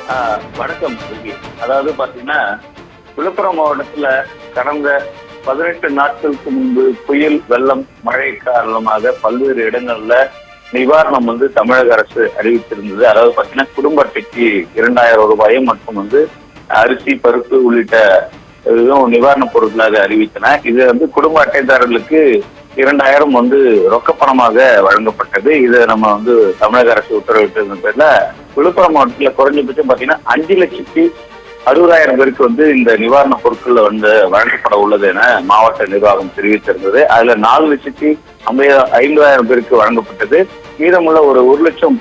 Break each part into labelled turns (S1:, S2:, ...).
S1: வணக்கம். அதாவது பாத்தீங்கன்னா, விழுப்புரம் மாவட்டத்துல கடந்த 18 நாட்களுக்கு முன்பு புயல், வெள்ளம், மழை காரணமாக பல்வேறு இடங்கள்ல நிவாரணம் தமிழக அரசு அறிவித்திருந்தது. அதாவது பாத்தீங்கன்னா, குடும்ப அட்டைக்கு 2000 ரூபாயும் மற்றும் அரிசி, பருப்பு உள்ளிட்ட நிவாரணப் பொருட்களாக அறிவித்தன. இது குடும்ப அட்டைதாரர்களுக்கு 2000 ரொக்க பணமாக வழங்கப்பட்டது. இதை நம்ம தமிழக அரசு உத்தரவிட்டிருந்த பேர்ல விழுப்புரம் மாவட்டத்தில் குறைஞ்சபட்சம் பாத்தீங்கன்னா 5,60,000 பேருக்கு இந்த நிவாரண பொருட்கள் வழங்கப்பட உள்ளது என மாவட்ட நிர்வாகம் தெரிவித்திருந்தது. அதுல 4,50,000 பேருக்கு வழங்கப்பட்டது. மீதமுள்ள ஒரு 1,00,000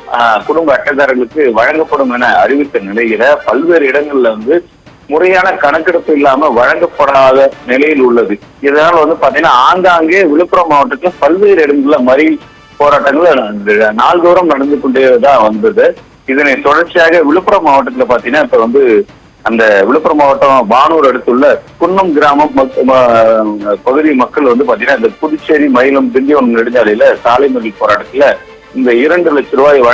S1: குடும்ப அட்டைதாரர்களுக்கு வழங்கப்படும் என அறிவித்த நிலையில பல்வேறு இடங்கள்ல முறையான கணக்கெடுப்பு இல்லாம வழங்கப்படாத நிலையில் உள்ளது. இதனால பாத்தீங்கன்னா ஆங்காங்கே விழுப்புரம் மாவட்டத்துல பல்வேறு இடங்கள்ல மறியல் போராட்டங்கள் நாள்தோறும் நடந்து கொண்டேதான் வந்தது. இதனை தொடர்ச்சியாக விழுப்புரம் மாவட்டத்துல பாத்தீங்கன்னா இப்ப அந்த விழுப்புரம் மாவட்டம் வானூர் அடுத்துள்ள குன்னம் கிராமம் பகுதி மக்கள் பாத்தீங்கன்னா இந்த புதுச்சேரி, மயிலம், திண்டிவனம் நெடுஞ்சாலையில சாலை மறியல் போராட்டத்துல இந்த 2 லட்சம் ரூபாய்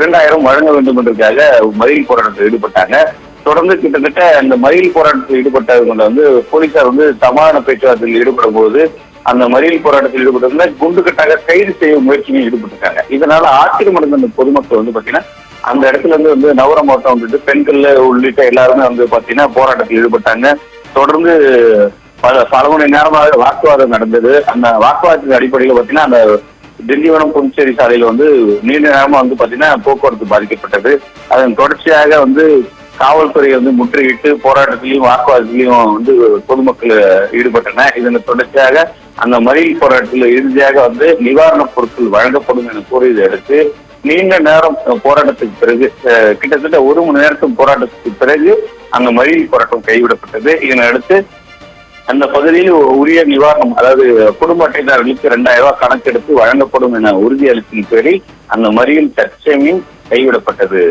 S1: 2000 வழங்க வேண்டும் என்றதுக்காக மறியல் போராட்டத்தில் ஈடுபட்டாங்க. தொடர்ந்து கிட்டத்தட்ட இந்த மறியல் போராட்டத்தில் ஈடுபட்டவங்களை போலீசார் சமாதான பேச்சுவார்த்தையில் ஈடுபடும் போது அந்த மறியல் போராட்டத்தில் ஈடுபட்டவங்க குண்டுகட்டாக கைது செய்ய முயற்சியில் ஈடுபட்டிருக்காங்க. இதனால ஆச்சரியமடைந்த அந்த பொதுமக்கள் பாத்தீங்கன்னா அந்த இடத்துல நவர மாவட்டம் பெண்கள் உள்ளிட்ட எல்லாருமே பாத்தீங்கன்னா போராட்டத்தில் ஈடுபட்டாங்க. தொடர்ந்து பல மணி நேரமாக வாக்குவாதம் நடந்தது. அந்த வாக்குவாதத்தின் அடிப்படையில் பாத்தீங்கன்னா அந்த திண்டிவனம் புதுச்சேரி சாலையில நீண்ட நேரமா பாத்தீங்கன்னா போக்குவரத்து பாதிக்கப்பட்டது. அதன் தொடர்ச்சியாக காவல்துறை முற்றுகையிட்டு போராட்டத்திலையும் வாக்குவாதத்திலையும் பொதுமக்கள் ஈடுபட்டனர். இதனை தொடர்ச்சியாக அந்த மறியல் போராட்டத்தில் இறுதியாக நிவாரணப் பொருட்கள் வழங்கப்படும் என கூறியதை அடுத்து நீண்ட நேரம் போராட்டத்துக்கு பிறகு கிட்டத்தட்ட 1 மணி நேரத்துக்கு போராட்டத்துக்கு பிறகு அந்த மறியல் போராட்டம் கைவிடப்பட்டது. இதனை அடுத்து அந்த பகுதியில் உரிய நிவாரணம், அதாவது குடும்ப அட்டைதாரர்களுக்கு 2000 ரூபாய் கணக்கெடுத்து வழங்கப்படும் என உறுதியளித்தின் பேரில் அந்த மறியல் தற்சமயம் கைவிடப்பட்டது.